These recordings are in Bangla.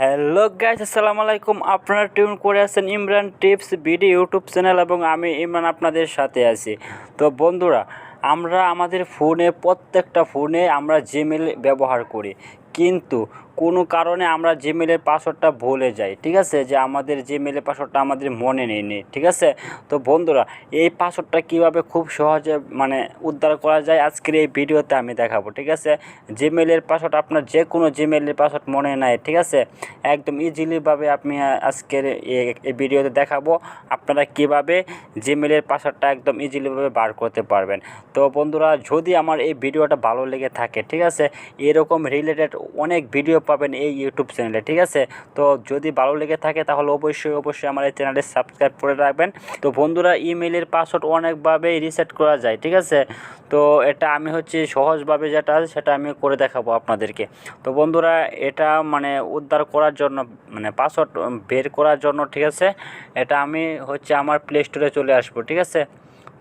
হ্যালো গাইস, আসসালামু আলাইকুম। আপনারা টিউন করে আছেন Imran tips video YouTube channel এবং আমি ইমরান আপনাদের সাথে আছি। তো বন্ধুরা, আমরা আমাদের ফোনে প্রত্যেকটা ফোনে আমরা জিমেল ব্যবহার করি, কিন্তু কোনো কারণে আমরা জিমেলের পাসওয়ার্ডটা ভুলে যাই। ঠিক আছে, যে আমাদের জিমেলের পাসওয়ার্ডটা আমাদের মনে নেই। ঠিক আছে, তো বন্ধুরা, এই পাসওয়ার্ডটা কীভাবে খুব সহজে উদ্ধার করা যায় আজকের এই ভিডিওতে আমি দেখাবো। ঠিক আছে, জিমেলের পাসওয়ার্ড আপনার যে কোনো জিমেলের পাসওয়ার্ড মনে নাই, ঠিক আছে, একদম ইজিলিভাবে আমি আজকের এই ভিডিওতে দেখাবো আপনারা কিভাবে জিমেলের পাসওয়ার্ডটা একদম ইজিলিভাবে বার করতে পারবেন। তো বন্ধুরা, যদি আমার এই ভিডিওটা ভালো লেগে থাকে, ঠিক আছে, এরকম রিলেটেড অনেক ভিডিও পাবেন এই ইউটিউব চ্যানেলে। ঠিক আছে, তো যদি ভালো লেগে থাকে তাহলে অবশ্যই আমার এই চ্যানেলে সাবস্ক্রাইব করে রাখবেন। তো বন্ধুরা, ইমেলের পাসওয়ার্ড অনেকভাবেই রিসেট করা যায়। ঠিক আছে, তো এটা আমি সহজভাবে যেটা আছে সেটা আমি করে দেখাবো আপনাদেরকে। তো বন্ধুরা, এটা উদ্ধার করার জন্য পাসওয়ার্ড বের করার জন্য, ঠিক আছে, এটা আমি আমার প্লে স্টোরে চলে আসবো। ঠিক আছে,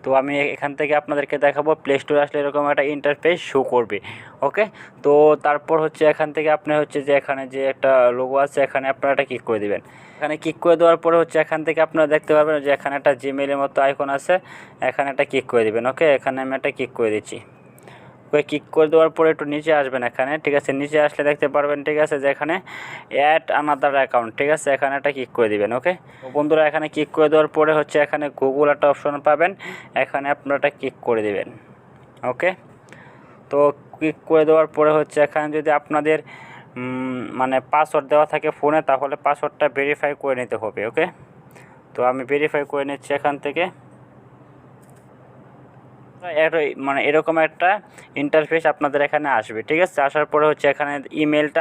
তো আমি এখান থেকে আপনাদেরকে দেখাবো। প্লে স্টোরে আসলে এরকম একটা ইন্টারফেস শো করবে। ওকে, তো তারপর এখান থেকে আপনি যে এখানে যে একটা লোগো আছে, এখানে আপনারা এটা ক্লিক করে দেবেন। এখানে ক্লিক করে দেওয়ার পরে এখান থেকে আপনারা দেখতে পারবেন যে এখানে একটা জিমেলের মতো আইকন আছে, এখানে একটা ক্লিক করে দেবেন। ওকে, এখানে আমি একটা ক্লিক করে দিচ্ছি। ক্লিক করে দেওয়ার পরে একটু নিচে আসবেন এখানে। ঠিক আছে, নিচে আসলে দেখতে পারবেন, ঠিক আছে, যে এখানে অ্যাড আনাদার অ্যাকাউন্ট, ঠিক আছে, এখানে একটা ক্লিক করে দিবেন। ওকে বন্ধুরা, এখানে ক্লিক করে দেওয়ার পরে এখানে গুগল একটা অপশন পাবেন, এখানে আপনারা একটা ক্লিক করে দিবেন। ওকে, তো ক্লিক করে দেওয়ার পরে এখানে যদি আপনাদের পাসওয়ার্ড দেওয়া থাকে ফোনে, তাহলে পাসওয়ার্ডটা ভেরিফাই করে নিতে হবে। ওকে, তো আমি ভেরিফাই করে নিচ্ছি এখান থেকে। এরকম একটা ইন্টারফেস আপনাদের এখানে আসবে। ঠিক আছে, আসার পরে এখানে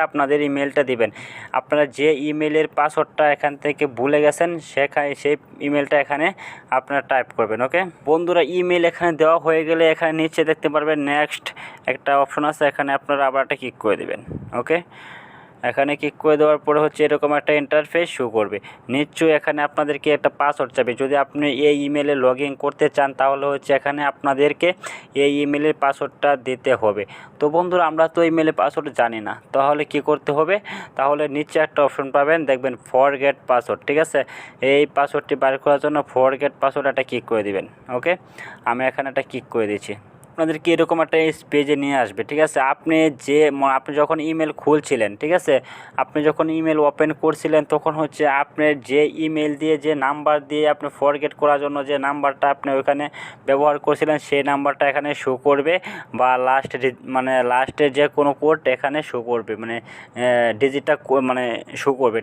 আপনাদের ইমেলটা দিবেন। আপনারা যে ইমেলের পাসওয়ার্ডটা এখান থেকে ভুলে গেছেন সেই ইমেলটা এখানে আপনারা টাইপ করবেন। ওকে বন্ধুরা, ইমেল এখানে দেওয়া হয়ে গেলে এখানে নিচে দেখতে পারবেন নেক্সট একটা অপশন আছে, এখানে আপনারা আবার একটা ক্লিক করে দেবেন। ওকে, এখানে ক্লিক করে দেওয়ার পরে এরকম একটা ইন্টারফেস শো করবে। নিশ্চয়ই এখানে আপনাদেরকে একটা পাসওয়ার্ড চাবে। যদি আপনি এই ইমেলে লগ ইন করতে চান, তাহলে এখানে আপনাদেরকে এই ইমেলের পাসওয়ার্ডটা দিতে হবে। তো বন্ধুরা, আমরা তো ইমেলের পাসওয়ার্ড জানি না, তাহলে কি করতে হবে? তাহলে নিচে একটা অপশন পাবেন, দেখবেন ফরগেট পাসওয়ার্ড। ঠিক আছে, এই পাসওয়ার্ডটি বার করার জন্য ফরগেট পাসওয়ার্ড একটা ক্লিক করে দিবেন। ওকে, আমি এখানে একটা ক্লিক করে দিচ্ছি। আপনাদেরকে এরকম একটা পেজে নিয়ে আসবে। ঠিক আছে, আপনি যখন ইমেল খুলছিলেন, ঠিক আছে, আপনি যখন ইমেল ওপেন করছিলেন, তখন আপনি যে ইমেল দিয়ে যে নাম্বার দিয়ে আপনি ফরগেট করার জন্য যে নাম্বারটা আপনি ওইখানে ব্যবহার করছিলেন, সেই নাম্বারটা এখানে শো করবে, বা লাস্টের যে কোনো কোড এখানে শো করবে, ডিজিটটা শো করবে।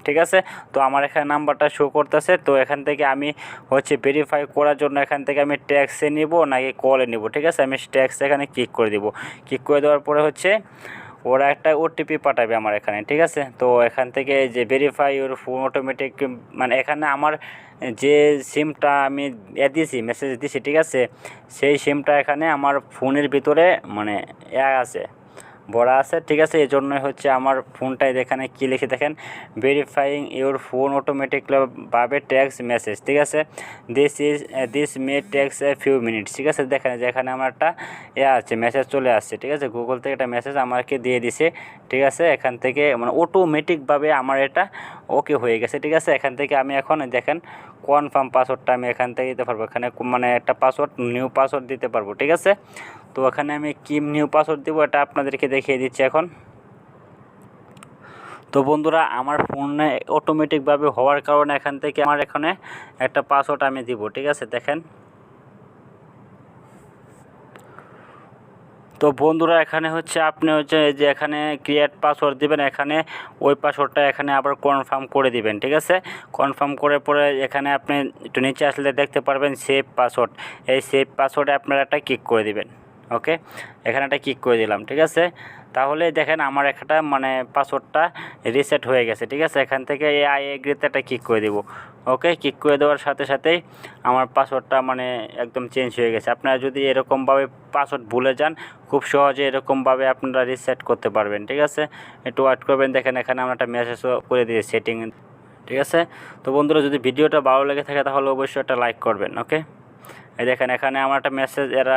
ঠিক আছে, তো আমার এখানে নাম্বারটা শো করতেছে। তো এখান থেকে আমি ভেরিফাই করার জন্য এখান থেকে আমি ট্যাক্সে নিব নাকি কলে নিব। ঠিক আছে, আমি ট্যাক্সে এখানে ক্লিক করে দিব। ক্লিক করে দেওয়ার পরে ওরা একটা ওটিপি পাঠাবে আমার এখানে। ঠিক আছে, তো এখান থেকে যে ভেরিফাই ওর ফোন অটোমেটিক, এখানে আমার যে সিমটা আমি দিয়েছি, মেসেজ দিয়েছি, ঠিক আছে, সেই সিমটা এখানে আমার ফোনের ভিতরে আছে, বড়া আছে। ঠিক আছে, এই জন্যই আমার ফোনটায় এখানে কী লিখে দেখেন, ভেরিফাইং ইউর ফোন অটোমেটিকভাবে টেক্সট মেসেজ। ঠিক আছে, this may take a few minutes. ঠিক আছে, দেখেন যে এখানে আমার একটা আছে, মেসেজ চলে আসছে। ঠিক আছে, গুগল থেকে একটা মেসেজ আমাকে দিয়ে দিছে। ঠিক আছে, এখান থেকে অটোমেটিকভাবে আমার এটা ওকে হয়ে গেছে। ঠিক আছে, এখান থেকে আমি এখন দেখেন কনফার্ম পাসওয়ার্ডটা আমি এখান থেকে দিতে পারবো। এখানে একটা পাসওয়ার্ড, নিউ পাসওয়ার্ড দিতে পারবো। ঠিক আছে, তো এখানে আমি কি নিউ পাসওয়ার্ড দেবো এটা আপনাদেরকে দেখিয়ে দিচ্ছি এখন। তো বন্ধুরা, আমার ফোনে অটোমেটিকভাবে হওয়ার কারণে এখান থেকে আমার এখানে একটা পাসওয়ার্ড আমি দিব। ঠিক আছে, দেখেন। তো বন্ধুরা, এখানে আপনি যে এখানে ক্রিয়েট পাসওয়ার্ড দিবেন, এখানে ওই পাসওয়ার্ডটা এখানে আবার কনফার্ম করে দিবেন। ঠিক আছে, কনফার্ম করে পরে এখানে আপনি একটু নিচে আসলে দেখতে পারবেন সেভ পাসওয়ার্ড। এই সেভ পাসওয়ার্ডে আপনারা একটা ক্লিক করে দিবেন। ওকে, এখানে একটা ক্লিক করে দিলাম। ঠিক আছে, তাহলে দেখেন আমার একটা পাসওয়ার্ডটা রিসেট হয়ে গেছে। ঠিক আছে, এখান থেকে আই এগ্রিতে একটা ক্লিক করে দেবো। ওকে, ক্লিক করে দেওয়ার সাথে সাথেই আমার পাসওয়ার্ডটা একদম চেঞ্জ হয়ে গেছে। আপনারা যদি এরকমভাবে পাসওয়ার্ড ভুলে যান, খুব সহজে এরকমভাবে আপনারা রিসেট করতে পারবেন। ঠিক আছে, একটু ওয়েট করবেন। দেখেন এখানে আমরা একটা মেসেজও করে দিয়েছি সেটিং। ঠিক আছে, তো বন্ধুরা, যদি ভিডিওটা ভালো লেগে থাকে তাহলে অবশ্যই একটা লাইক করবেন। ওকে, এই দেখেন এখানে আমার একটা মেসেজ এরা